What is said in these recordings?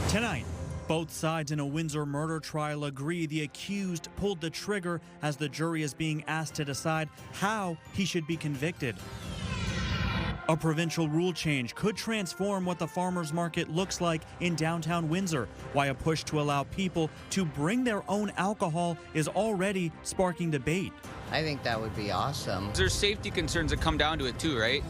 Tonight, both sides in a Windsor murder trial agree the accused pulled the trigger as the jury is being asked to decide how he should be convicted. A provincial rule change could transform what the farmers market looks like in downtown Windsor. Why a push to allow people to bring their own alcohol is already sparking debate. I think that would be awesome. There's safety concerns that come down to it too, right?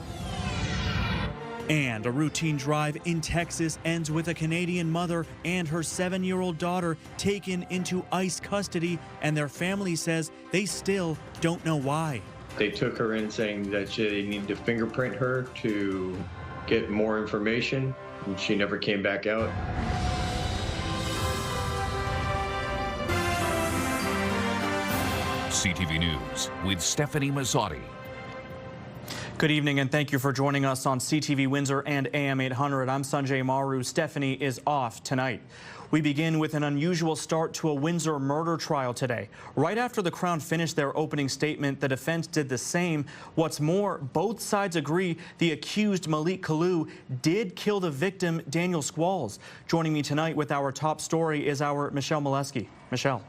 And a routine drive in Texas ends with a Canadian mother and her 7-year-old daughter taken into ICE custody, and their family says they still don't know why. They took her in saying that they needed to fingerprint her to get more information, and she never came back out. CTV News with Stephanie Mazzotti. Good evening and thank you for joining us on CTV Windsor and AM 800. I'm Sanjay. Maru. Stephanie is off tonight. We begin with an unusual start to a Windsor murder trial today. Right after the Crown finished their opening statement, the defense did the same. What's more, both sides agree the accused Malik Kalu did kill the victim, Daniel Squalls. Joining me tonight with our top story is our Michelle Molesky. Michelle.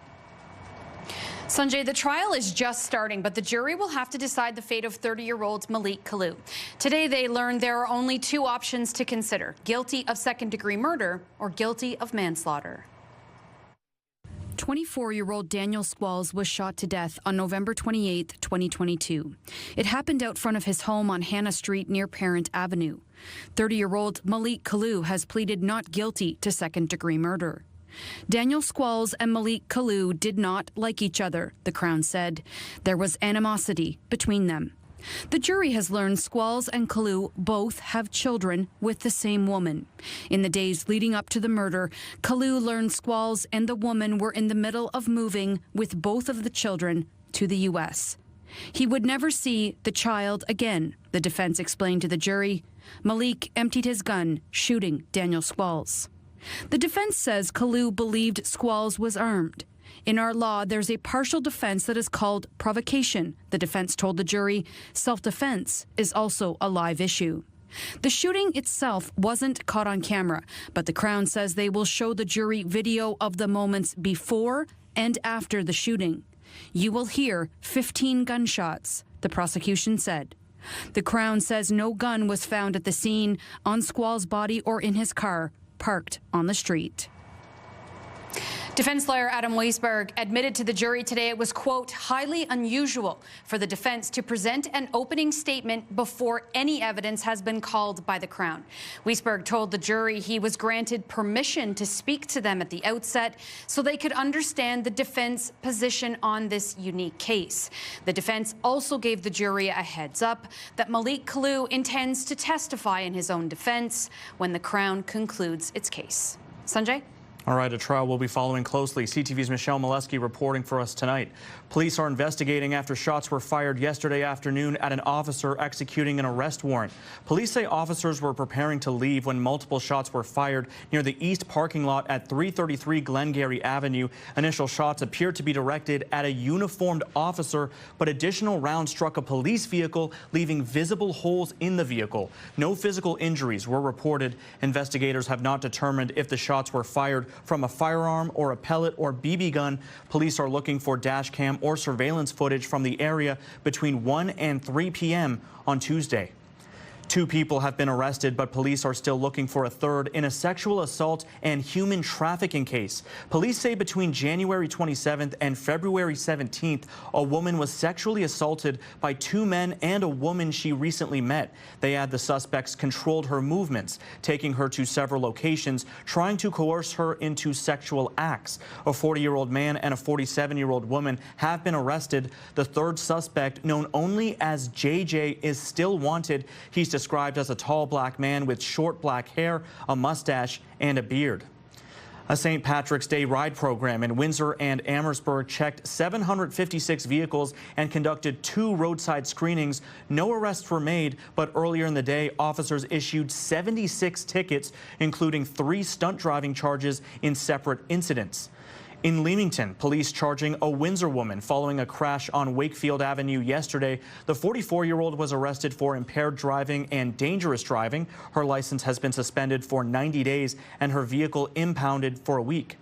Sanjay, the trial is just starting, but the jury will have to decide the fate of 30-year-old Malik Kalu. Today, they learned there are only two options to consider: guilty of second-degree murder or guilty of manslaughter. 24-year-old Daniel Squalls was shot to death on November 28, 2022. It happened out front of his home on Hannah Street near Parent Avenue. 30-year-old Malik Kalu has pleaded not guilty to second-degree murder. Daniel Squalls and Malik Kalu did not like each other, the Crown said. There was animosity between them. The jury has learned Squalls and Kalu both have children with the same woman. In the days leading up to the murder, Kalu learned Squalls and the woman were in the middle of moving with both of the children to the U.S. He would never see the child again, the defense explained to the jury. Malik emptied his gun, shooting Daniel Squalls. The defense says Kalu believed Squalls was armed. In our law, there's a partial defense that is called provocation, the defense told the jury. Self-defense is also a live issue. The shooting itself wasn't caught on camera, but the Crown says they will show the jury video of the moments before and after the shooting. You will hear 15 gunshots, the prosecution said. The Crown says no gun was found at the scene, on Squalls' body or in his car, parked on the street. Defense lawyer Adam Weisberg admitted to the jury today it was, quote, highly unusual for the defense to present an opening statement before any evidence has been called by the Crown. Weisberg told the jury he was granted permission to speak to them at the outset so they could understand the defense position on this unique case. The defense also gave the jury a heads up that Malik Kalu intends to testify in his own defense when the Crown concludes its case. Sanjay? All right, a trial we'll be following closely. CTV's Michelle Molesky reporting for us tonight. Police are investigating after shots were fired yesterday afternoon at an officer executing an arrest warrant. Police say officers were preparing to leave when multiple shots were fired near the east parking lot at 333 Glengarry Avenue. Initial shots appeared to be directed at a uniformed officer, but additional rounds struck a police vehicle, leaving visible holes in the vehicle. No physical injuries were reported. Investigators have not determined if the shots were fired from a firearm or a pellet or BB gun. Police are looking for dash cam or surveillance footage from the area between 1 and 3 p.m. on Tuesday. 2 people have been arrested, but police are still looking for a third in a sexual assault and human trafficking case. Police say between January 27th and February 17th, a woman was sexually assaulted by 2 men and a woman she recently met. They add the suspects controlled her movements, taking her to several locations, trying to coerce her into sexual acts. A 40-year-old man and a 47-year-old woman have been arrested. The third suspect, known only as JJ, is still wanted. He's described as a tall black man with short black hair, a mustache, and a beard. A St. Patrick's Day ride program in Windsor and Amherstburg checked 756 vehicles and conducted 2 roadside screenings. No arrests were made, but earlier in the day, officers issued 76 tickets, including 3 stunt driving charges in separate incidents. In Leamington, police charging a Windsor woman following a crash on Wakefield Avenue yesterday. The 44-year-old was arrested for impaired driving and dangerous driving. Her license has been suspended for 90 days and her vehicle impounded for a week.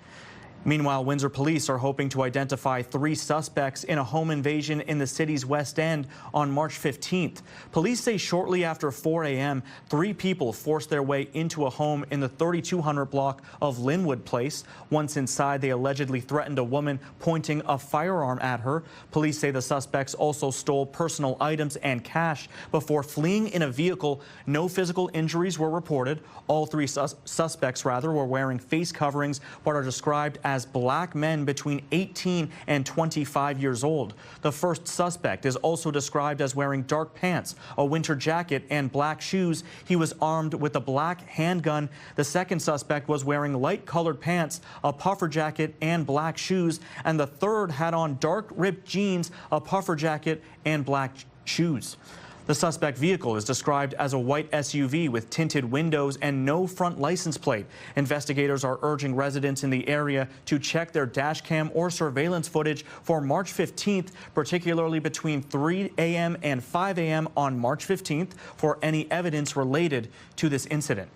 Meanwhile, Windsor police are hoping to identify 3 suspects in a home invasion in the city's West End on March 15th. Police say shortly after 4 a.m., 3 people forced their way into a home in the 3200 block of Linwood Place. Once inside, they allegedly threatened a woman, pointing a firearm at her. Police say the suspects also stole personal items and cash before fleeing in a vehicle. No physical injuries were reported. All 3 suspects were wearing face coverings, but are described as black men between 18 and 25 years old. The first suspect is also described as wearing dark pants, a winter jacket, and black shoes. He was armed with a black handgun. The second suspect was wearing light-colored pants, a puffer jacket, and black shoes. And the third had on dark ripped jeans, a puffer jacket, and black shoes. The suspect vehicle is described as a white SUV with tinted windows and no front license plate. Investigators are urging residents in the area to check their dash cam or surveillance footage for March 15th, particularly between 3 a.m. and 5 a.m. on March 15th, for any evidence related to this incident.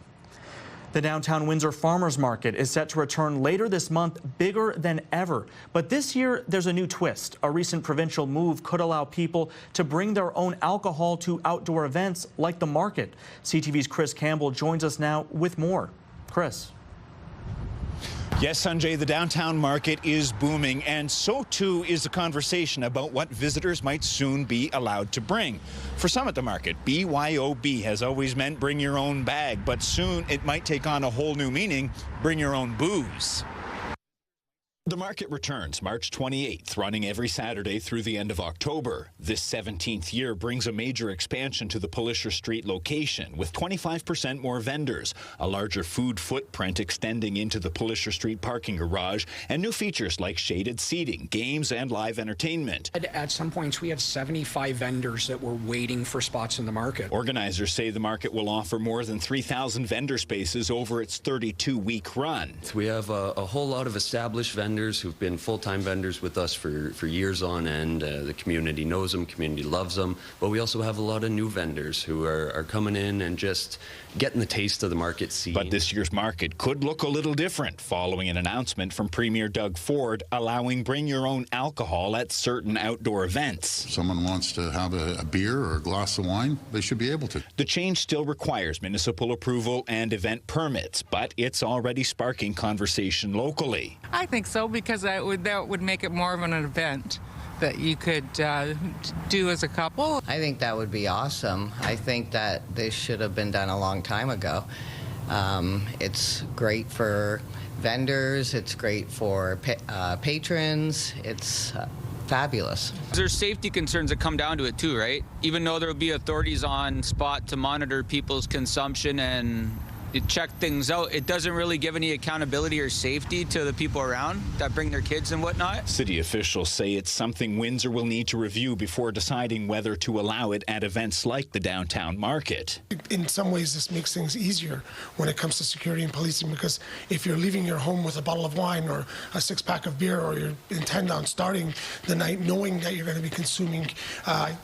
The downtown Windsor Farmers Market is set to return later this month, bigger than ever. But this year, there's a new twist. A recent provincial move could allow people to bring their own alcohol to outdoor events like the market. CTV's Chris Campbell joins us now with more. Chris. Yes, Sanjay, the downtown market is booming, and so too is the conversation about what visitors might soon be allowed to bring. For some at the market, BYOB has always meant bring your own bag, but soon it might take on a whole new meaning, bring your own booze. The market returns March 28th, running every Saturday through the end of October. This 17th year brings a major expansion to the Polisher Street location, with 25% more vendors, a larger food footprint extending into the Polisher Street parking garage, and new features like shaded seating, games, and live entertainment. At some points, we had 75 vendors that were waiting for spots in the market. Organizers say the market will offer more than 3,000 vendor spaces over its 32-week run. We have a whole lot of established vendors who've been full-time vendors with us for years on end. The community knows them, community loves them, but we also have a lot of new vendors who are coming in and just getting the taste of the market scene. But this year's market could look a little different following an announcement from Premier Doug Ford allowing bring your own alcohol at certain outdoor events. Someone wants to have a beer or a glass of wine, they should be able to. The change still requires municipal approval and event permits, but it's already sparking conversation locally. I think so, because that would make it more of an event that you could do as a couple. I think that would be awesome. I think that this should have been done a long time ago. It's great for vendors, it's great for patrons, it's fabulous. There's safety concerns that come down to it too, right? Even though there'll be authorities on spot to monitor people's consumption and check things out, it doesn't really give any accountability or safety to the people around that bring their kids and whatnot. City officials say it's something Windsor will need to review before deciding whether to allow it at events like the downtown market. In some ways, this makes things easier when it comes to security and policing, because if you're leaving your home with a bottle of wine or a 6-pack of beer, or you intend on starting the night knowing that you're going to be consuming,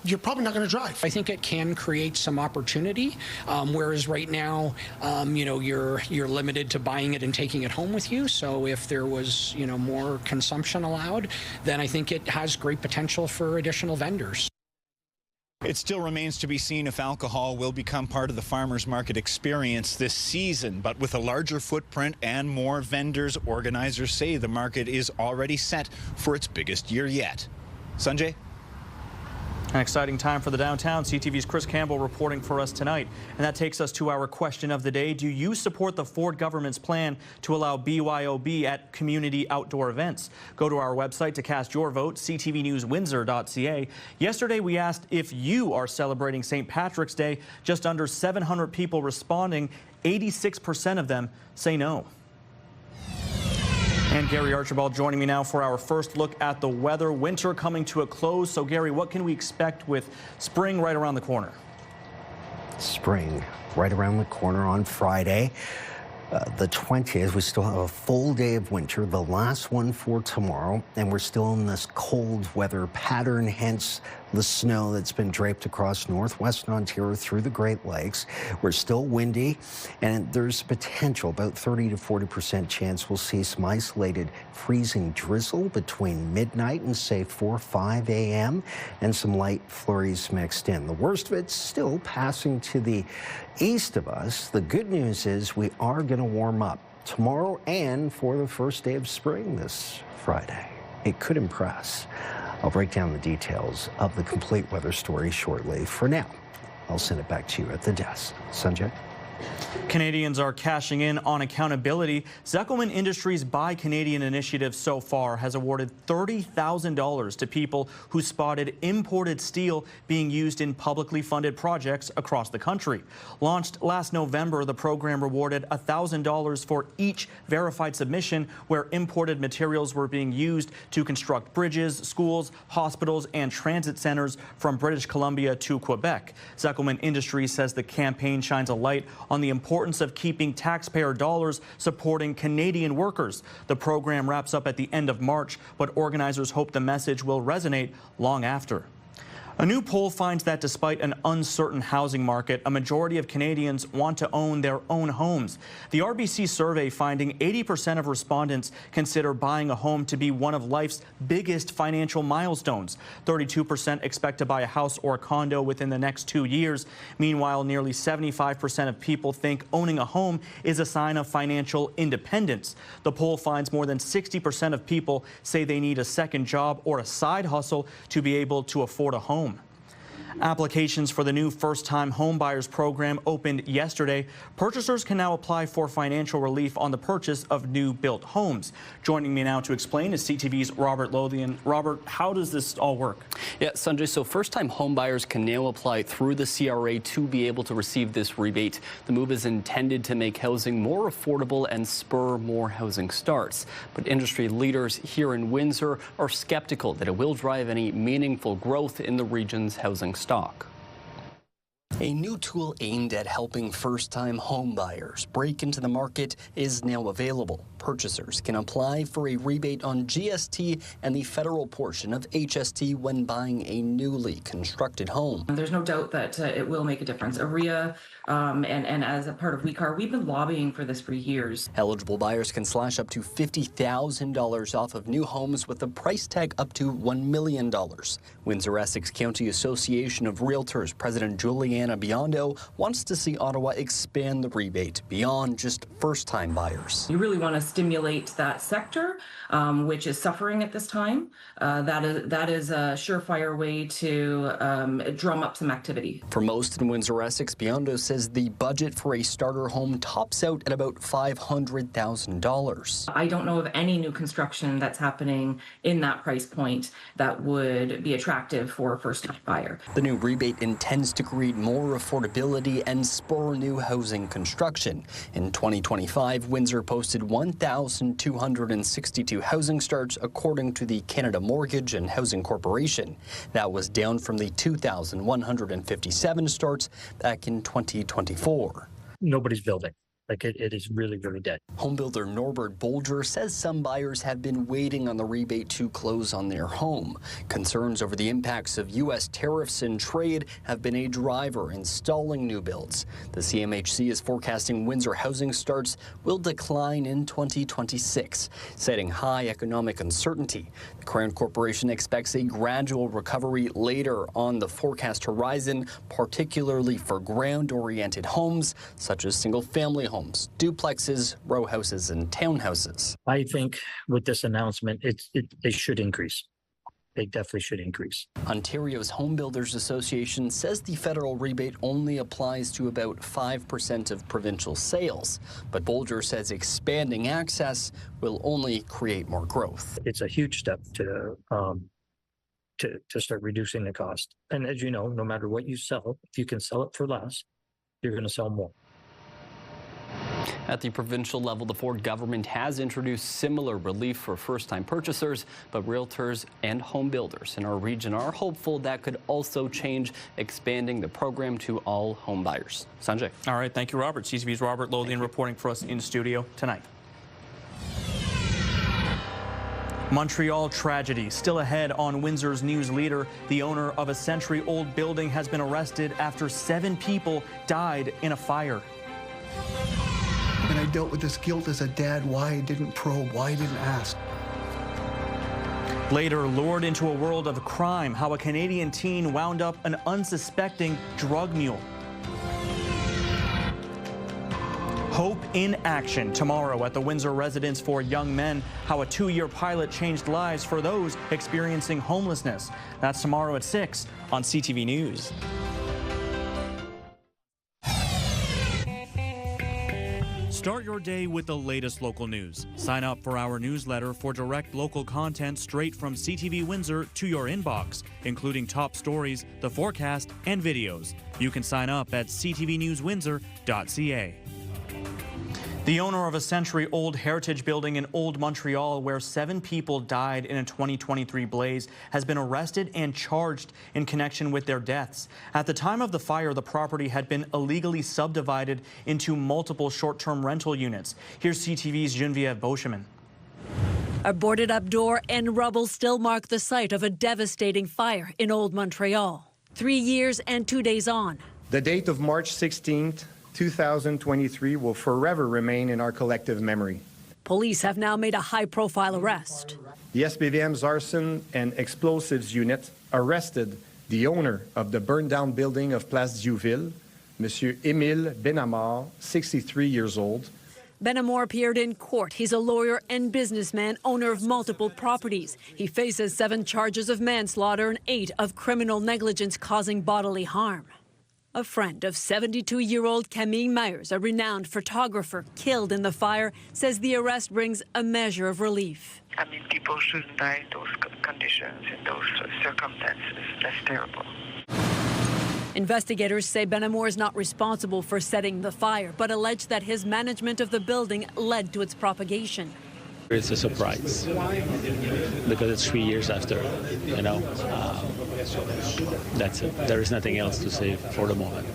you're probably not going to drive. I think it can create some opportunity, whereas right now, you're limited to buying it and taking it home with you. So if there was, more consumption allowed, then I think it has great potential for additional vendors. It still remains to be seen if alcohol will become part of the farmers market experience this season, but with a larger footprint and more vendors, organizers say the market is already set for its biggest year yet. Sanjay? An exciting time for the downtown. CTV's Chris Campbell reporting for us tonight. And that takes us to our question of the day. Do you support the Ford government's plan to allow BYOB at community outdoor events? Go to our website to cast your vote, ctvnewswindsor.ca. Yesterday, we asked if you are celebrating St. Patrick's Day. Just under 700 people responding. 86% of them say no. And Gary Archibald joining me now for our first look at the weather. Winter coming to a close. So, Gary, what can we expect with spring right around the corner? Spring right around the corner on Friday. The 20th, we still have a full day of winter, the last one for tomorrow, and we're still in this cold weather pattern, hence the snow that's been draped across northwestern Ontario through the Great Lakes. We're still windy, and there's potential, about 30 to 40% chance we'll see some isolated freezing drizzle between midnight and say 4 or 5 a.m. and some light flurries mixed in. The worst of it's still passing to the east of us. The good news is we are going to warm up tomorrow and for the first day of spring this Friday. It could impress. I'll break down the details of the complete weather story shortly. For now, I'll send it back to you at the desk. Sanjay? Canadians are cashing in on accountability. Zekelman Industries' Buy Canadian initiative so far has awarded $30,000 to people who spotted imported steel being used in publicly funded projects across the country. Launched last November, the program rewarded $1,000 for each verified submission where imported materials were being used to construct bridges, schools, hospitals, and transit centers from British Columbia to Quebec. Zekelman Industries says the campaign shines a light on the importance of keeping taxpayer dollars supporting Canadian workers. The program wraps up at the end of March, but organizers hope the message will resonate long after. A new poll finds that despite an uncertain housing market, a majority of Canadians want to own their own homes. The RBC survey finding 80% of respondents consider buying a home to be one of life's biggest financial milestones. 32% expect to buy a house or a condo within the next 2 years. Meanwhile, nearly 75% of people think owning a home is a sign of financial independence. The poll finds more than 60% of people say they need a second job or a side hustle to be able to afford a home. Applications for the new first-time homebuyers program opened yesterday. Purchasers can now apply for financial relief on the purchase of new-built homes. Joining me now to explain is CTV's Robert Lothian. Robert, how does this all work? Yeah, Sanjay, so first-time homebuyers can now apply through the CRA to be able to receive this rebate. The move is intended to make housing more affordable and spur more housing starts. But industry leaders here in Windsor are skeptical that it will drive any meaningful growth in the region's housing stock. A new tool aimed at helping first-time home buyers break into the market is now available. Purchasers can apply for a rebate on GST and the federal portion of HST when buying a newly constructed home. There's no doubt that it will make a difference. AREA and as a part of WeCar, we've been lobbying for this for years. Eligible buyers can slash up to $50,000 off of new homes with a price tag up to $1 million. Windsor-Essex County Association of Realtors President Juliana Biondo wants to see Ottawa expand the rebate beyond just first-time buyers. You really want to stimulate that sector, which is suffering at this time. That is a surefire way to drum up some activity. For most in Windsor-Essex, Biondo says the budget for a starter home tops out at about $500,000. I don't know of any new construction that's happening in that price point that would be attractive for a first-time buyer. The new rebate intends to create more affordability and spur new housing construction. In 2025, Windsor posted 1,262 housing starts according to the Canada Mortgage and Housing Corporation. That was down from the 2,157 starts back in 2024. Nobody's building. Like it is really, really dead. Homebuilder Norbert Bolger says some buyers have been waiting on the rebate to close on their home. Concerns over the impacts of U.S. tariffs and trade have been a driver in stalling new builds. The CMHC is forecasting Windsor housing starts will decline in 2026, citing high economic uncertainty. The Crown Corporation expects a gradual recovery later on the forecast horizon, particularly for ground-oriented homes such as single-family homes, duplexes, row houses, and townhouses. I think with this announcement, they should increase. They definitely should increase. Ontario's Home Builders Association says the federal rebate only applies to about 5% of provincial sales, but Bolger says expanding access will only create more growth. It's a huge step to start reducing the cost. And as you know, no matter what you sell, if you can sell it for less, you're going to sell more. At the provincial level, the Ford government has introduced similar relief for first-time purchasers, but realtors and home builders in our region are hopeful that could also change, expanding the program to all home buyers. Sanjay. All right, thank you, Robert. CTV's Robert Lothian reporting for us in studio tonight. Montreal tragedy still ahead on Windsor's news leader. The owner of a century-old building has been arrested after 7 people died in a fire. And I dealt with this guilt as a dad, why I didn't probe, why I didn't ask. Later, lured into a world of crime, how a Canadian teen wound up an unsuspecting drug mule. Hope in action tomorrow at the Windsor Residence for Young Men, how a 2-year pilot changed lives for those experiencing homelessness. That's tomorrow at 6 on CTV News. Start your day with the latest local news. Sign up for our newsletter for direct local content straight from CTV Windsor to your inbox, including top stories, the forecast, and videos. You can sign up at ctvnewswindsor.ca. The owner of a century-old heritage building in Old Montreal, where 7 people died in a 2023 blaze, has been arrested and charged in connection with their deaths. At the time of the fire, the property had been illegally subdivided into multiple short-term rental units. Here's CTV's Geneviève Beauchemin. A boarded-up door and rubble still mark the site of a devastating fire in Old Montreal. 3 years and 2 days on. The date of March 16th, 2023 will forever remain in our collective memory. Police have now made a high-profile arrest. The SPVM's arson and explosives unit arrested the owner of the burned-down building of Place Diouville, Monsieur Émile Benamar, 63 years old. Benamor appeared in court. He's a lawyer and businessman, owner of multiple properties. He faces 7 charges of manslaughter and 8 of criminal negligence causing bodily harm. A friend of 72-year-old Camille Myers, a renowned photographer killed in the fire, says the arrest brings a measure of relief. I mean, people shouldn't die in those conditions, in those circumstances. That's terrible. Investigators say Benamor is not responsible for setting the fire, but allege that his management of the building led to its propagation. It's a surprise because it's 3 years after, that's it. There is nothing else to say for the moment.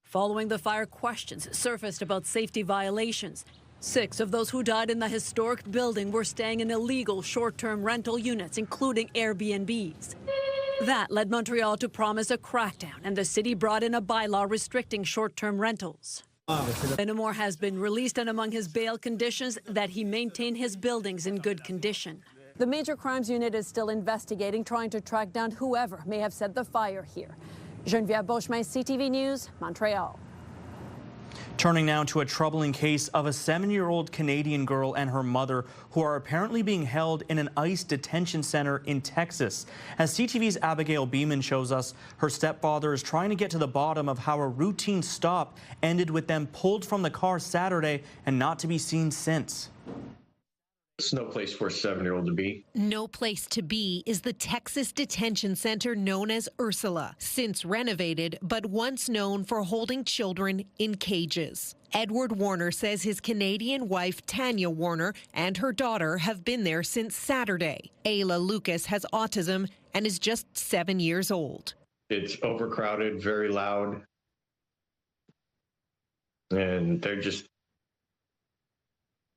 Following the fire, questions surfaced about safety violations. 6 of those who died in the historic building were staying in illegal short-term rental units, including Airbnbs. That led Montreal to promise a crackdown, and the city brought in a bylaw restricting short-term rentals. Benamor has been released, and among his bail conditions that he maintain his buildings in good condition. The Major Crimes Unit is still investigating, trying to track down whoever may have set the fire here. Geneviève Beauchemin, CTV News, Montreal. Turning now to a troubling case of a 7-year-old Canadian girl and her mother who are apparently being held in an ICE detention center in Texas. As CTV's Abigail Beeman shows us, her stepfather is trying to get to the bottom of how a routine stop ended with them pulled from the car Saturday and not to be seen since. It's no place for a 7-year-old to be. No place to be is the Texas detention center known as Ursula, since renovated, but once known for holding children in cages. Edward Warner says his Canadian wife, Tanya Warner, and her daughter have been there since Saturday. Ayla Lucas has autism and is just 7 years old. It's overcrowded, very loud, and they're just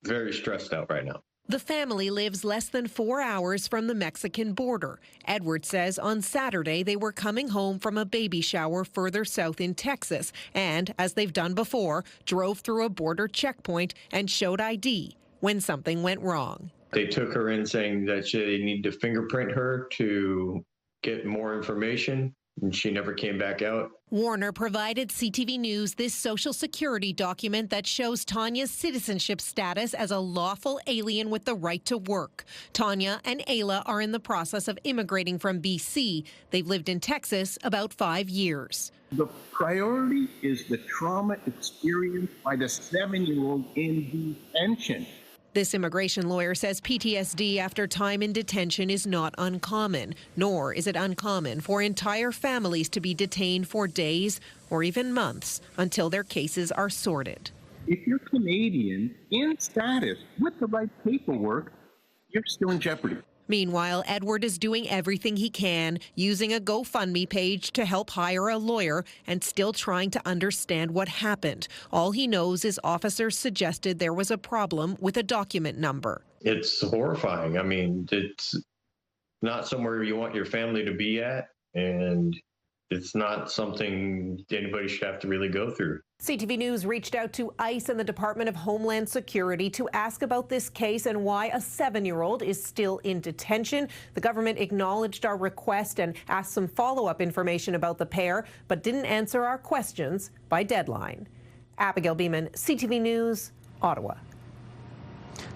very stressed out right now. The family lives less than 4 hours from the Mexican border. Edward says on Saturday they were coming home from a baby shower further south in Texas and, as they've done before, drove through a border checkpoint and showed ID when something went wrong. They took her in saying that they need to fingerprint her to get more information, and she never came back out. Warner provided CTV News this Social Security document that shows Tanya's citizenship status as a lawful alien with the right to work. Tanya and Ayla are in the process of immigrating from BC. They've lived in Texas about 5 years. The priority is the trauma experienced by the 7-year-old in detention. This immigration lawyer says PTSD after time in detention is not uncommon, nor is it uncommon for entire families to be detained for days or even months until their cases are sorted. If you're Canadian in status with the right paperwork, you're still in jeopardy. Meanwhile, Edward is doing everything he can, using a GoFundMe page to help hire a lawyer and still trying to understand what happened. All he knows is officers suggested there was a problem with a document number. It's horrifying. I mean, it's not somewhere you want your family to be at, and it's not something anybody should have to really go through. CTV News reached out to ICE and the Department of Homeland Security to ask about this case and why a 7-year-old is still in detention. The government acknowledged our request and asked some follow-up information about the pair, but didn't answer our questions by deadline. Abigail Beeman, CTV News, Ottawa.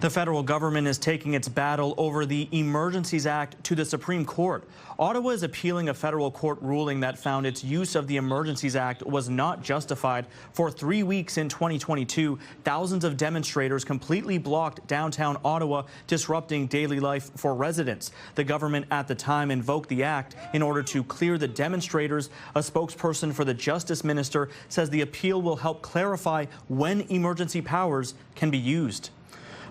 The federal government is taking its battle over the Emergencies Act to the Supreme Court. Ottawa is appealing a federal court ruling that found its use of the Emergencies Act was not justified. For 3 weeks in 2022, thousands of demonstrators completely blocked downtown Ottawa, disrupting daily life for residents. The government at the time invoked the act in order to clear the demonstrators. A spokesperson for the Justice Minister says the appeal will help clarify when emergency powers can be used.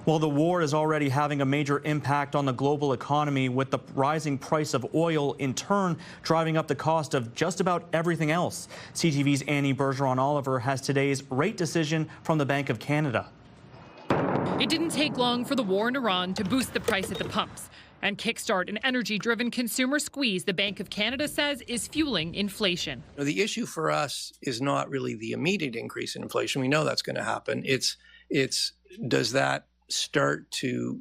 Well, the war is already having a major impact on the global economy, with the rising price of oil in turn driving up the cost of just about everything else. CTV's Annie Bergeron-Oliver has today's rate decision from the Bank of Canada. It didn't take long for the war in Iran to boost the price at the pumps and kickstart an energy-driven consumer squeeze the Bank of Canada says is fueling inflation. The issue for us is not really the immediate increase in inflation. We know that's going to happen. It's does that start to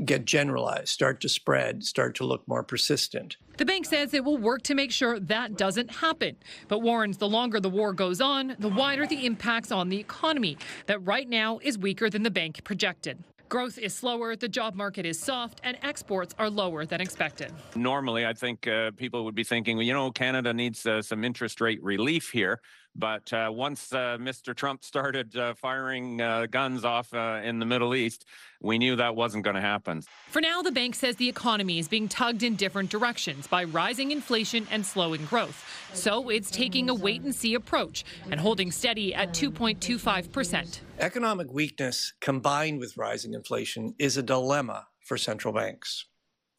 get generalized, start to spread, start to look more persistent. The bank says it will work to make sure that doesn't happen, but warns the longer the war goes on, the wider the impacts on the economy that right now is weaker than the bank projected. Growth is slower, the job market is soft, and exports are lower than expected. Normally, I think people would be thinking, well, you know, Canada needs some interest rate relief here. But once Mr. Trump started firing guns off in the Middle East, we knew that wasn't going to happen. For now, the bank says the economy is being tugged in different directions by rising inflation and slowing growth. So it's taking a wait-and-see approach and holding steady at 2.25%. Economic weakness combined with rising inflation is a dilemma for central banks.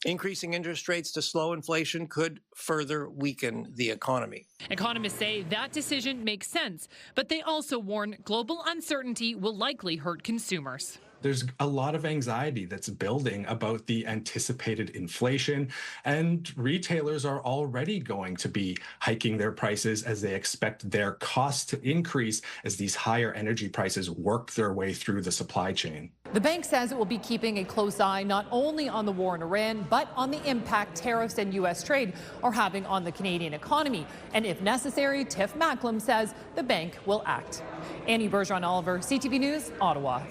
Increasing interest rates to slow inflation could further weaken the economy. Economists say that decision makes sense, but they also warn global uncertainty will likely hurt consumers. There's a lot of anxiety that's building about the anticipated inflation, and retailers are already going to be hiking their prices as they expect their costs to increase as these higher energy prices work their way through the supply chain. The bank says it will be keeping a close eye not only on the war in Iran, but on the impact tariffs and U.S. trade are having on the Canadian economy. And if necessary, Tiff Macklem says the bank will act. Annie Bergeron-Oliver, CTV News, Ottawa.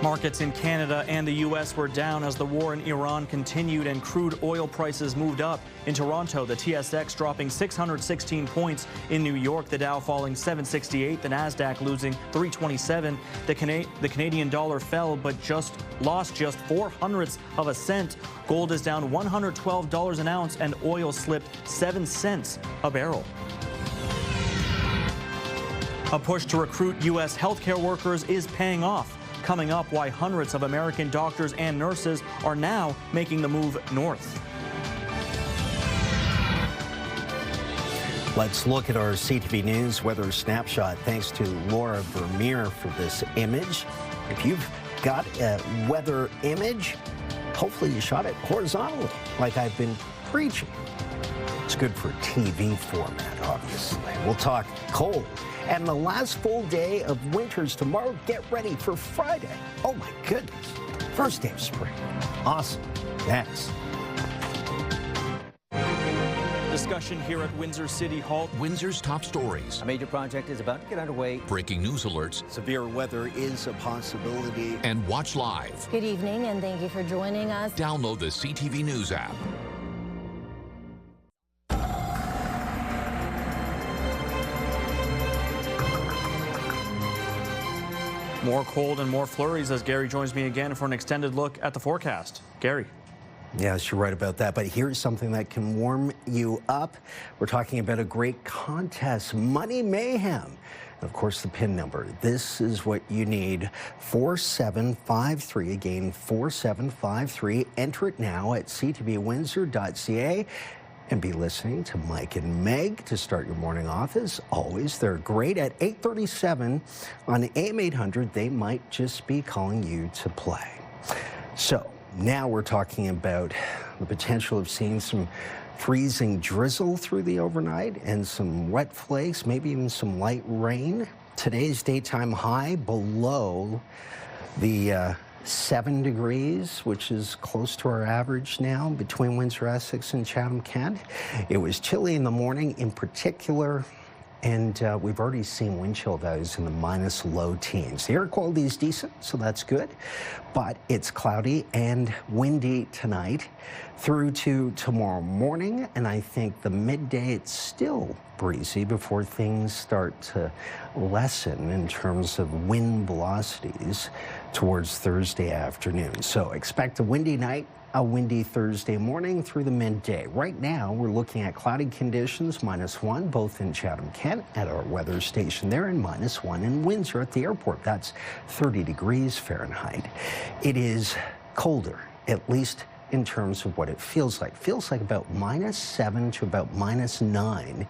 Markets in Canada and the U.S. were down as the war in Iran continued and crude oil prices moved up. In Toronto, the TSX dropping 616 points. In New York, the Dow falling 768, the Nasdaq losing 327. The Canadian dollar fell but lost just 0.04 of a cent. Gold is down $112 an ounce and oil slipped 7 cents a barrel. A push to recruit U.S. healthcare workers is paying off. Coming up, why hundreds of American doctors and nurses are now making the move north. Let's look at our CTV News weather snapshot. Thanks to Laura Vermeer for this image. If you've got a weather image, hopefully you shot it horizontally, like I've been preaching. It's good for TV format, obviously. We'll talk cold. And the last full day of winter's tomorrow. Get ready for Friday. Oh, my goodness. First day of spring. Awesome. Next. Discussion here at Windsor City Hall. Windsor's top stories. A major project is about to get underway. Breaking news alerts. Severe weather is a possibility. And watch live. Good evening, and thank you for joining us. Download the CTV News app. More cold and more flurries as Gary joins me again for an extended look at the forecast. Gary. Yes, you're right about that. But here's something that can warm you up. We're talking about a great contest, Money Mayhem. Of course, the PIN number. This is what you need. 4753. Again, 4753. Enter it now at ctvwindsor.ca. And be listening to Mike and Meg to start your morning off. As always, they're great. At 8:37 on AM 800, they might just be calling you to play. So now we're talking about the potential of seeing some freezing drizzle through the overnight and some wet flakes, maybe even some light rain. Today's daytime high below the 7 degrees, which is close to our average now between Windsor, Essex, and Chatham-Kent. It was chilly in the morning in particular, and we've already seen wind chill values in the minus low teens. The air quality is decent, so that's good, but it's cloudy and windy tonight through to tomorrow morning, and I think the midday it's still breezy before things start to lessen in terms of wind velocities towards Thursday afternoon. So expect a windy night, a windy Thursday morning through the midday. Right now, we're looking at cloudy conditions, -1, both in Chatham-Kent at our weather station there, and -1 in Windsor at the airport. That's 30 degrees Fahrenheit. It is colder, at least in terms of what it feels like. Feels like about -7 to about -9.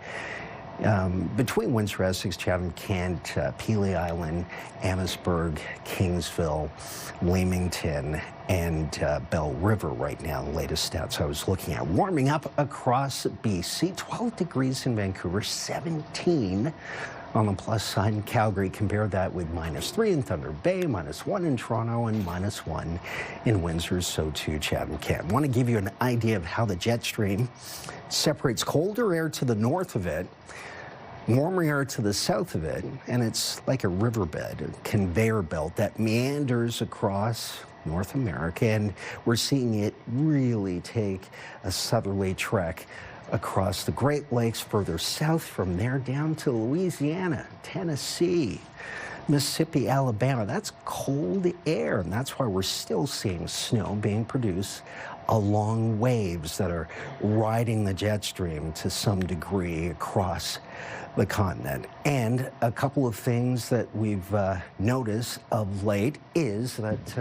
Between Windsor, Essex, Chatham-Kent, Pelee Island, Amherstburg, Kingsville, Leamington, and Bell River right now, the latest stats I was looking at. Warming up across BC, 12 degrees in Vancouver, 17 on the plus side in Calgary. Compare that with -3 in Thunder Bay, -1 in Toronto, and -1 in Windsor, so too Chatham-Kent. I want to give you an idea of how the jet stream separates colder air to the north of it, warmer air to the south of it, and it's like a riverbed, a conveyor belt that meanders across North America, and we're seeing it really take a southerly trek across the Great Lakes, further south from there down to Louisiana, Tennessee, Mississippi, Alabama. That's cold air, and that's why we're still seeing snow being produced along waves that are riding the jet stream to some degree across the continent. And a couple of things that we've noticed of late is that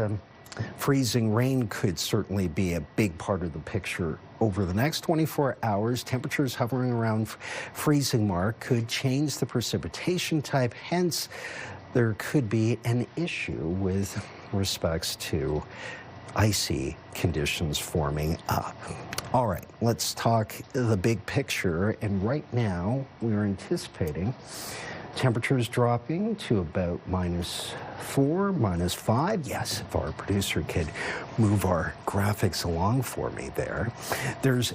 freezing rain could certainly be a big part of the picture over the next 24 hours. Temperatures hovering around freezing mark could change the precipitation type. Hence, there could be an issue with respects to icy conditions forming up. All right, let's talk the big picture. And right now, we're anticipating temperatures dropping to about -4, -5. Yes, if our producer could move our graphics along for me there. There's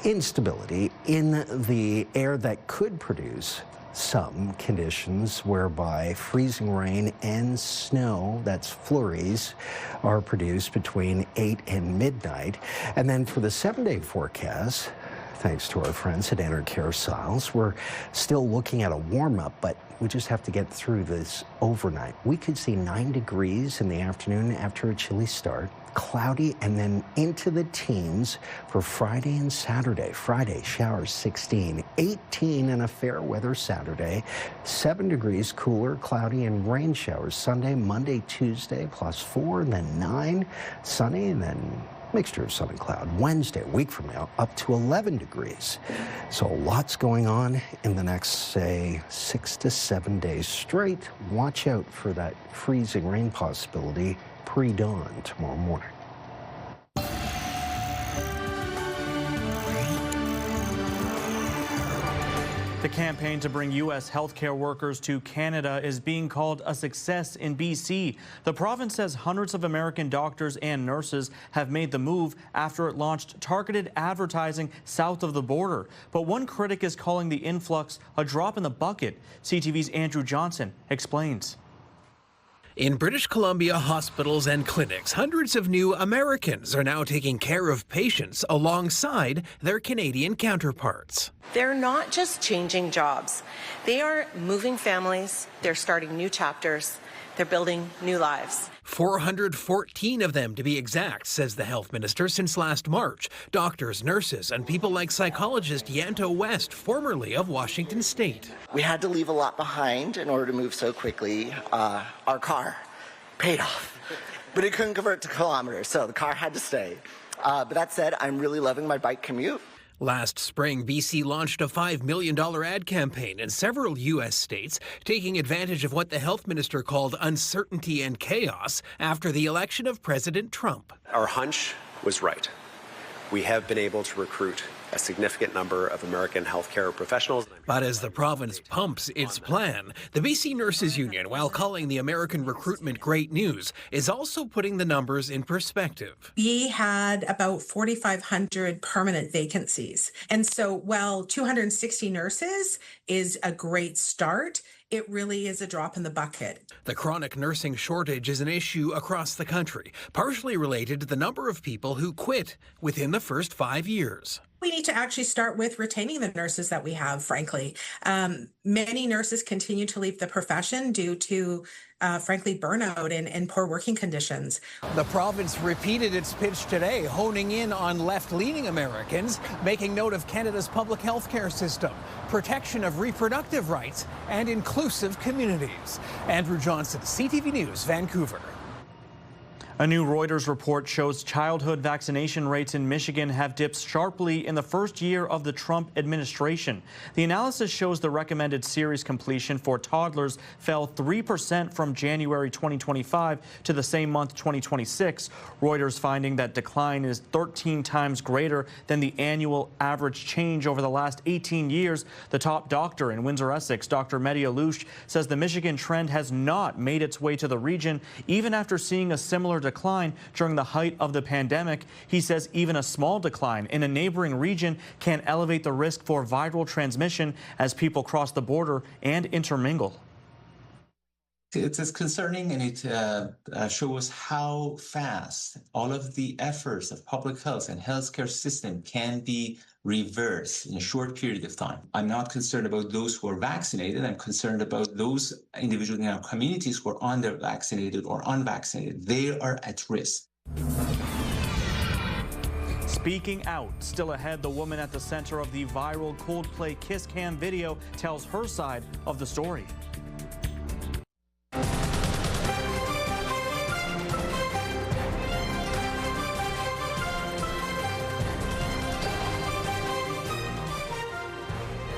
instability in the air that could produce some conditions whereby freezing rain and snow, that's flurries, are produced between 8 and midnight. And then for the 7-day forecast, thanks to our friends at Enercare Siles, we're still looking at a warm-up, but we just have to get through this overnight. We could see 9 degrees in the afternoon after a chilly start, cloudy, and then into the teens for Friday and Saturday. Friday, showers 16, 18 and a fair weather Saturday, 7 degrees cooler, cloudy, and rain showers Sunday, Monday, Tuesday, +4, and then 9, sunny, and then mixture of sun and cloud. Wednesday, a week from now, up to 11 degrees. So lots going on in the next, say, 6 to 7 days straight. Watch out for that freezing rain possibility pre-dawn tomorrow morning. The campaign to bring U.S. healthcare workers to Canada is being called a success in BC. The province says hundreds of American doctors and nurses have made the move after it launched targeted advertising south of the border. But one critic is calling the influx a drop in the bucket. CTV's Andrew Johnson explains. In British Columbia hospitals and clinics, hundreds of new Americans are now taking care of patients alongside their Canadian counterparts. They're not just changing jobs. They are moving families, they're starting new chapters, they're building new lives. 414 of them, to be exact, says the health minister, since last March. Doctors, nurses, and people like psychologist Yanto West, formerly of Washington State. We had to leave a lot behind in order to move so quickly. Our car paid off, but it couldn't convert to kilometers, so the car had to stay. But that said, I'm really loving my bike commute. Last spring, BC launched a $5 million ad campaign in several U.S. states, taking advantage of what the health minister called uncertainty and chaos after the election of President Trump. Our hunch was right. We have been able to recruit a significant number of American healthcare professionals. But as the province pumps its plan, the BC Nurses Union, while calling the American recruitment great news, is also putting the numbers in perspective. We had about 4,500 permanent vacancies. And so while 260 nurses is a great start, it really is a drop in the bucket. The chronic nursing shortage is an issue across the country, partially related to the number of people who quit within the first 5 years. We need to actually start with retaining the nurses that we have, frankly. Many nurses continue to leave the profession due to, frankly, burnout and poor working conditions. The province repeated its pitch today, honing in on left-leaning Americans, making note of Canada's public health care system, protection of reproductive rights, and inclusive communities. Andrew Johnson, CTV News, Vancouver. A new Reuters report shows childhood vaccination rates in Michigan have dipped sharply in the first year of the Trump administration. The analysis shows the recommended series completion for toddlers fell 3% from January 2025 to the same month 2026. Reuters finding that decline is 13 times greater than the annual average change over the last 18 years. The top doctor in Windsor, Essex, Dr. Mehdi Alouche, says the Michigan trend has not made its way to the region, even after seeing a similar decline during the height of the pandemic. He says even a small decline in a neighboring region can elevate the risk for viral transmission as people cross the border and intermingle. It is concerning, and it shows how fast all of the efforts of public health and healthcare system can be reversed in a short period of time. I'm not concerned about those who are vaccinated. I'm concerned about those individuals in our communities who are under-vaccinated or unvaccinated. They are at risk. Speaking out, still ahead, the woman at the center of the viral Coldplay kiss cam video tells her side of the story.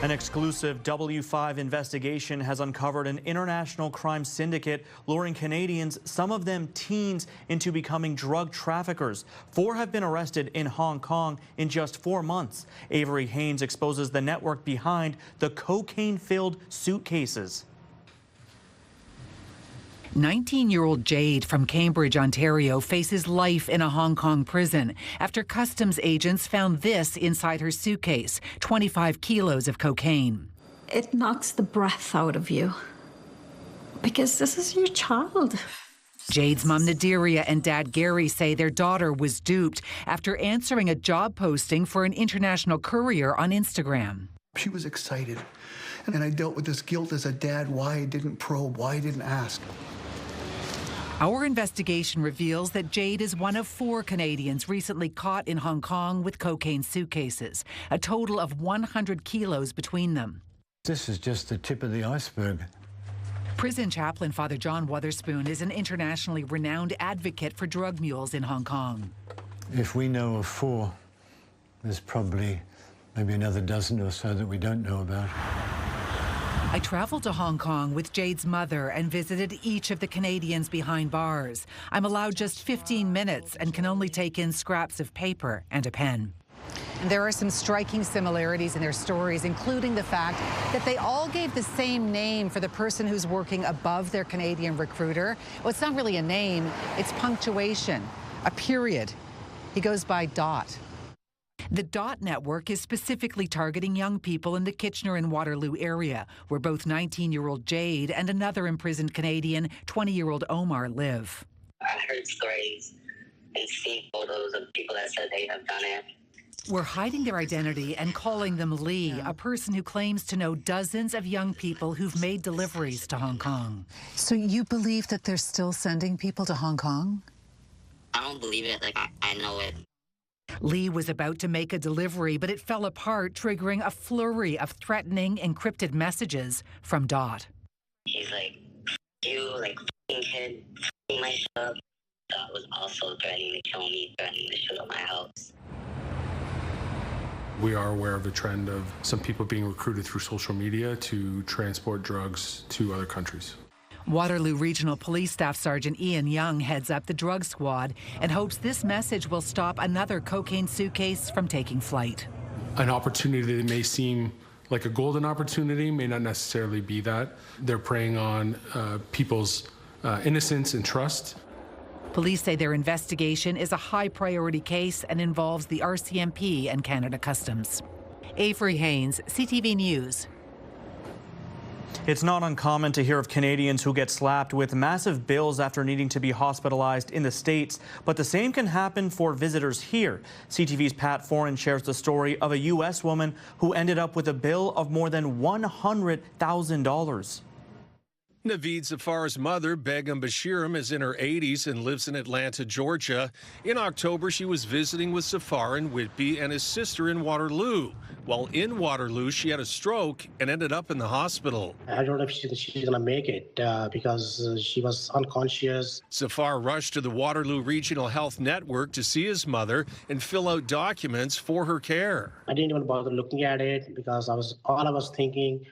An exclusive W5 investigation has uncovered an international crime syndicate luring Canadians, some of them teens, into becoming drug traffickers. 4 have been arrested in Hong Kong in just 4 months. Avery Haynes exposes the network behind the cocaine-filled suitcases. 19-year-old Jade from Cambridge, Ontario, faces life in a Hong Kong prison after customs agents found this inside her suitcase, 25 kilos of cocaine. It knocks the breath out of you because this is your child. Jade's mom, Nadiria, and dad, Gary, say their daughter was duped after answering a job posting for an international courier on Instagram. She was excited, and I dealt with this guilt as a dad, why I didn't probe, why I didn't ask. Our investigation reveals that Jade is one of 4 Canadians recently caught in Hong Kong with cocaine suitcases, a total of 100 kilos between them. This is just the tip of the iceberg. Prison chaplain Father John Wotherspoon is an internationally renowned advocate for drug mules in Hong Kong. If we know of 4, there's probably maybe another dozen or so that we don't know about. I traveled to Hong Kong with Jade's mother and visited each of the Canadians behind bars. I'm allowed just 15 minutes and can only take in scraps of paper and a pen. And there are some striking similarities in their stories, including the fact that they all gave the same name for the person who's working above their Canadian recruiter. Well, it's not really a name, it's punctuation, a period. He goes by Dot. The DOT network is specifically targeting young people in the Kitchener and Waterloo area, where both 19-year-old Jade and another imprisoned Canadian, 20-year-old Omar, live. I've heard stories and seen photos of people that said they have done it. were hiding their identity and calling them Lee, a person who claims to know dozens of young people who've made deliveries to Hong Kong. So you believe that they're still sending people to Hong Kong? I don't believe it. Like, I know it. Lee was about to make a delivery, but it fell apart, triggering a flurry of threatening, encrypted messages from Dot. He's like, you, like, f***ing kid, f***ing my stuff. Dot was also threatening to kill me, threatening to shoot up my house. We are aware of the trend of some people being recruited through social media to transport drugs to other countries. Waterloo Regional Police Staff Sergeant Ian Young heads up the drug squad and hopes this message will stop another cocaine suitcase from taking flight. An opportunity that may seem like a golden opportunity may not necessarily be that. They're preying on people's innocence and trust. Police say their investigation is a high priority case and involves the RCMP and Canada Customs. Avery Haynes, CTV News. It's not uncommon to hear of Canadians who get slapped with massive bills after needing to be hospitalized in the States, but the same can happen for visitors here. CTV's Pat Foran shares the story of a U.S. woman who ended up with a bill of more than $100,000. Naveed Zafar's mother, Begum Bashiram, is in her 80s and lives in Atlanta, Georgia. In October, she was visiting with Zafar in Whitby and his sister in Waterloo. While in Waterloo, she had a stroke and ended up in the hospital. I don't know if she's going to make it because she was unconscious. Zafar rushed to the Waterloo Regional Health Network to see his mother and fill out documents for her care. I didn't even bother looking at it because all I was thinking,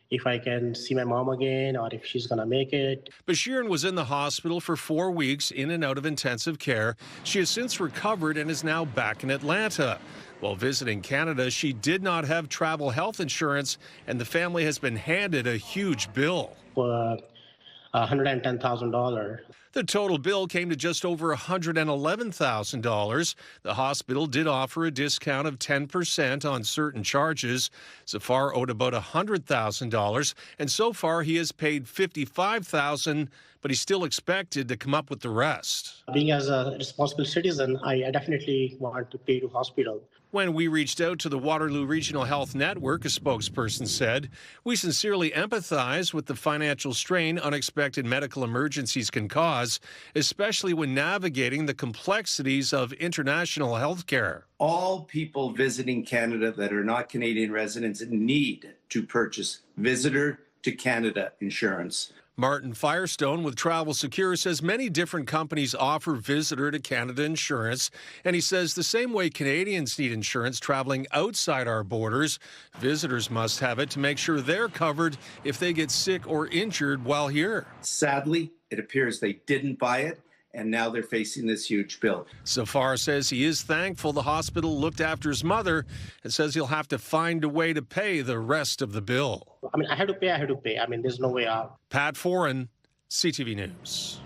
if I can see my mom again or if she's going to make it. Bashiran was in the hospital for 4 weeks in and out of intensive care. She has since recovered and is now back in Atlanta. While visiting Canada, she did not have travel health insurance, and the family has been handed a huge bill. $110,000. The total bill came to just over $111,000. The hospital did offer a discount of 10% on certain charges. Zafar owed about $100,000, and so far he has paid $55,000, but he's still expected to come up with the rest. Being as a responsible citizen, I definitely want to pay to hospital. When we reached out to the Waterloo Regional Health Network, a spokesperson said, "We sincerely empathize with the financial strain unexpected medical emergencies can cause, especially when navigating the complexities of international health care." All people visiting Canada that are not Canadian residents need to purchase Visitor to Canada insurance. Martin Firestone with Travel Secure says many different companies offer Visitor to Canada insurance, and he says the same way Canadians need insurance traveling outside our borders, visitors must have it to make sure they're covered if they get sick or injured while here. Sadly, it appears they didn't buy it, and now they're facing this huge bill. Zafar says he is thankful the hospital looked after his mother and says he'll have to find a way to pay the rest of the bill. I mean, I had to pay. I mean, there's no way out. Pat Foran, CTV News.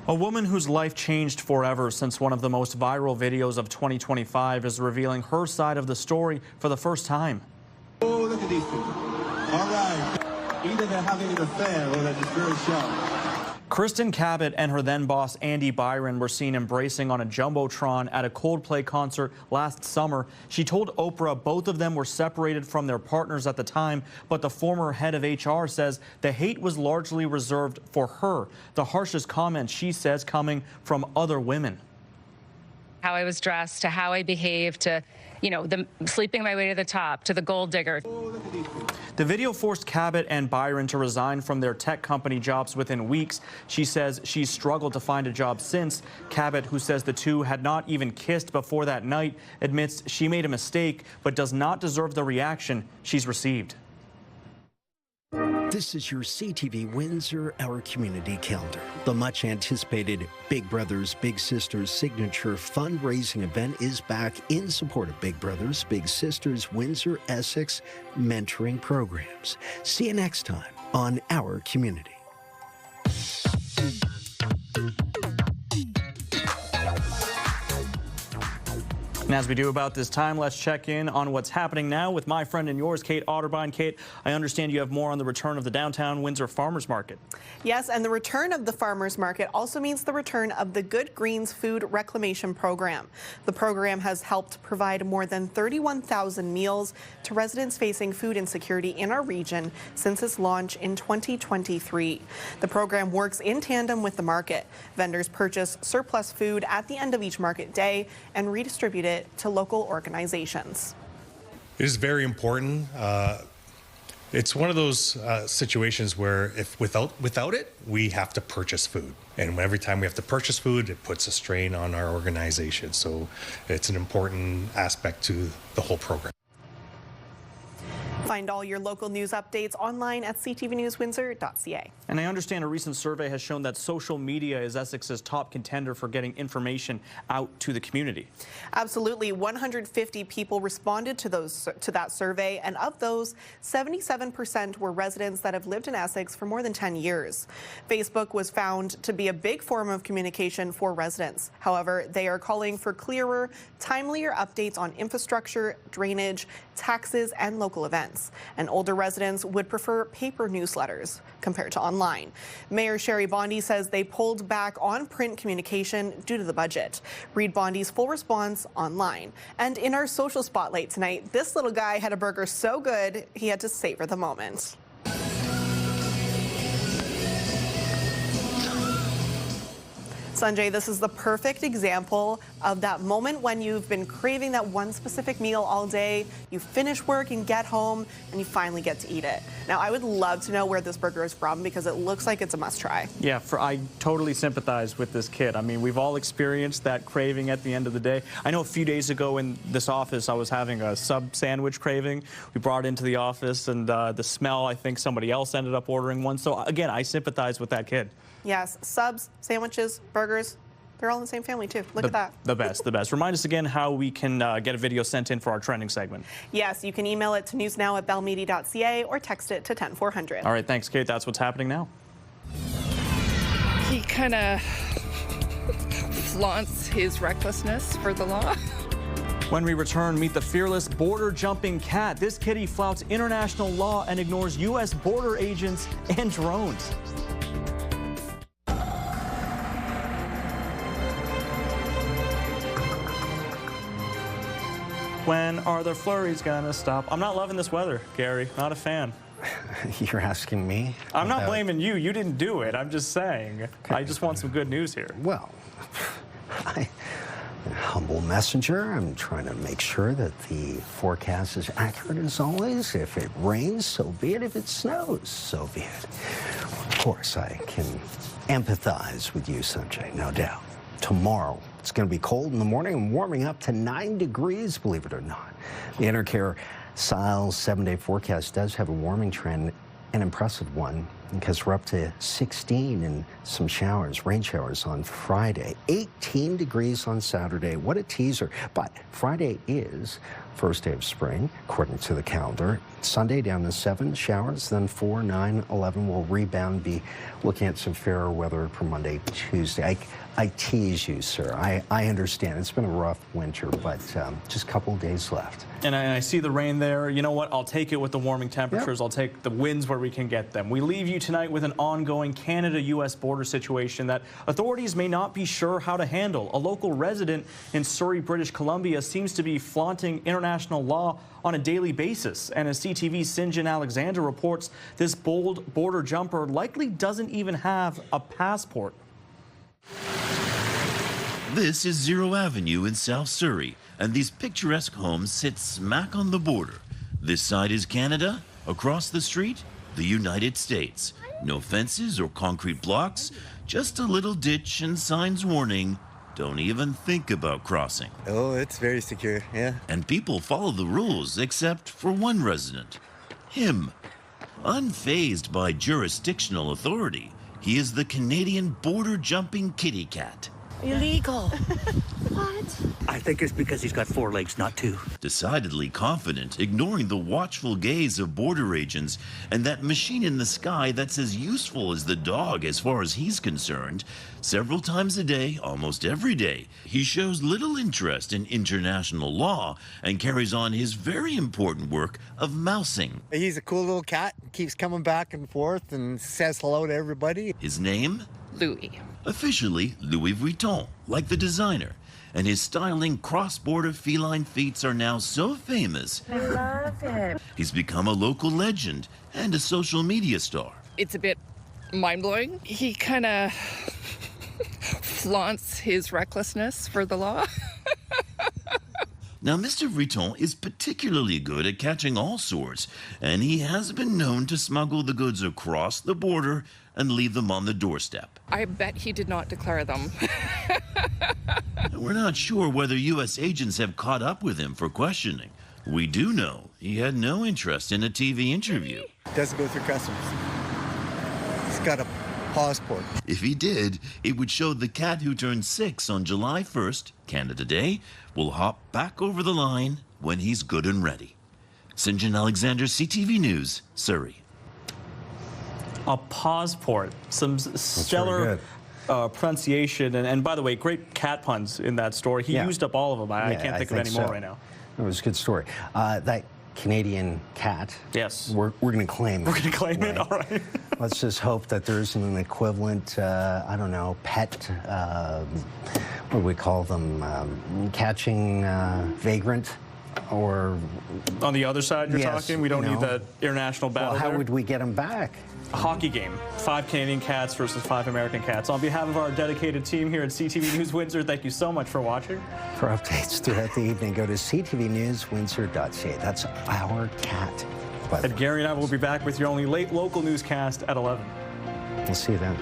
A woman whose life changed forever since one of the most viral videos of 2025 is revealing her side of the story for the first time. Oh, look at these people. All right. Either they're having an affair or they're just very sharp. Kristen Cabot and her then boss Andy Byron were seen embracing on a Jumbotron at a Coldplay concert last summer. She told Oprah both of them were separated from their partners at the time, but the former head of HR says the hate was largely reserved for her. The harshest comments, she says, coming from other women. How I was dressed, to how I behaved, to, the sleeping my way to the top, to the gold digger. The video forced Cabot and Byron to resign from their tech company jobs within weeks. She says she's struggled to find a job since. Cabot, who says the two had not even kissed before that night, admits she made a mistake but does not deserve the reaction she's received. This is your CTV Windsor Our Community Calendar. The much anticipated Big Brothers Big Sisters signature fundraising event is back in support of Big Brothers Big Sisters Windsor Essex mentoring programs. See you next time on Our Community. And as we do about this time, let's check in on what's happening now with my friend and yours, Kate Otterbein. Kate, I understand you have more on the return of the downtown Windsor Farmers Market. Yes, and the return of the Farmers Market also means the return of the Good Greens Food Reclamation Program. The program has helped provide more than 31,000 meals to residents facing food insecurity in our region since its launch in 2023. The program works in tandem with the market. Vendors purchase surplus food at the end of each market day and redistribute it to local organizations. It is very important. It's one of those situations where if without it, we have to purchase food. And every time we have to purchase food, it puts a strain on our organization. So it's an important aspect to the whole program. Find all your local news updates online at ctvnewswindsor.ca. And I understand a recent survey has shown that social media is Essex's top contender for getting information out to the community. Absolutely. 150 people responded to that survey, and of those, 77% were residents that have lived in Essex for more than 10 years. Facebook was found to be a big form of communication for residents. However, they are calling for clearer, timelier updates on infrastructure, drainage, taxes, and local events. And older residents would prefer paper newsletters compared to online. Mayor Sherry Bondi says they pulled back on print communication due to the budget. Read Bondi's full response online. And in our social spotlight tonight, this little guy had a burger so good he had to savor the moment. Sanjay, this is the perfect example of that moment when you've been craving that one specific meal all day, you finish work and get home, and you finally get to eat it. Now, I would love to know where this burger is from because it looks like it's a must-try. Yeah, I totally sympathize with this kid. I mean, we've all experienced that craving at the end of the day. I know a few days ago in this office, I was having a sub sandwich craving. We brought it into the office, and the smell, I think somebody else ended up ordering one. So, again, I sympathize with that kid. Yes, subs, sandwiches, burgers, they're all in the same family, too. Look at that. The best, the best. Remind us again how we can get a video sent in for our trending segment. Yes, you can email it to newsnow@bellmedia.ca or text it to 10400. All right, thanks, Kate. That's what's happening now. He kind of flaunts his recklessness for the law. When we return, meet the fearless border-jumping cat. This kitty flouts international law and ignores U.S. border agents and drones. When are the flurries gonna stop? I'm not loving this weather, Gary. Not a fan. You're asking me? I'm not blaming you. You didn't do it. I'm just saying. Okay. I just want some good news here. Well, humble messenger. I'm trying to make sure that the forecast is accurate as always. If it rains, so be it. If it snows, so be it. Of course, I can empathize with you, Sanjay, no doubt. Tomorrow, it's going to be cold in the morning and warming up to 9 degrees, believe it or not. The Intercare Siles 7-day forecast does have a warming trend, an impressive one, because we're up to 16 and some showers, rain showers on Friday. 18 degrees on Saturday. What a teaser. But Friday is first day of spring, according to the calendar. Sunday down to 7 showers, then 4, 9, 11 will rebound, be looking at some fairer weather for Monday, Tuesday. I tease you, sir. I understand. It's been a rough winter, but just a couple of days left. And I see the rain there. You know what? I'll take it with the warming temperatures. Yep. I'll take the winds where we can get them. We leave you tonight with an ongoing Canada-U.S. border situation that authorities may not be sure how to handle. A local resident in Surrey, British Columbia seems to be flaunting international law on a daily basis. And as CTV's Sanjay Alexander reports, this bold border jumper likely doesn't even have a passport. This is Zero Avenue in South Surrey, and these picturesque homes sit smack on the border. This side is Canada, across the street, the United States. No fences or concrete blocks, just a little ditch and signs warning, don't even think about crossing. Oh, it's very secure, yeah. And people follow the rules, except for one resident, him. Unfazed by jurisdictional authority, he is the Canadian border-jumping kitty cat. Illegal. What? I think it's because he's got 4 legs, not 2. Decidedly confident, ignoring the watchful gaze of border agents and that machine in the sky that's as useful as the dog as far as he's concerned. Several times a day, almost every day, he shows little interest in international law and carries on his very important work of mousing. He's a cool little cat, keeps coming back and forth and says hello to everybody. His name? Louis. Officially Louis Vuitton, like the designer. And his styling cross-border feline feats are now so famous. I love it. He's become a local legend and a social media star. It's a bit mind-blowing. He kind of flaunts his recklessness for the law. Now, Mr. Vuitton is particularly good at catching all sorts, and he has been known to smuggle the goods across the border and leave them on the doorstep. I bet he did not declare them. We're not sure whether U.S. agents have caught up with him for questioning. We do know he had no interest in a TV interview. Doesn't go through customs. He's got a passport. If he did, it would show the cat who turned 6 on July 1st, Canada Day, will hop back over the line when he's good and ready. Sanjay Alexander, CTV News, Surrey. A passport, some stellar pronunciation, and by the way, great cat puns in that story. He used up all of them. I can't think of any more right now. It was a good story. That Canadian cat. Yes. We're going to claim it. We're going to claim it? All right. Let's just hope that there isn't an equivalent, I don't know, pet, what do we call them, catching vagrant, or... On the other side you're talking? We don't need that international battle. Well, how there? would we get them back? A hockey game. 5 Canadian cats versus 5 American cats. On behalf of our dedicated team here at CTV News Windsor, thank you so much for watching. For updates throughout the evening, go to ctvnewswindsor.ca. That's our cat. And Gary and I will be back with your only late local newscast at 11. We'll see you then.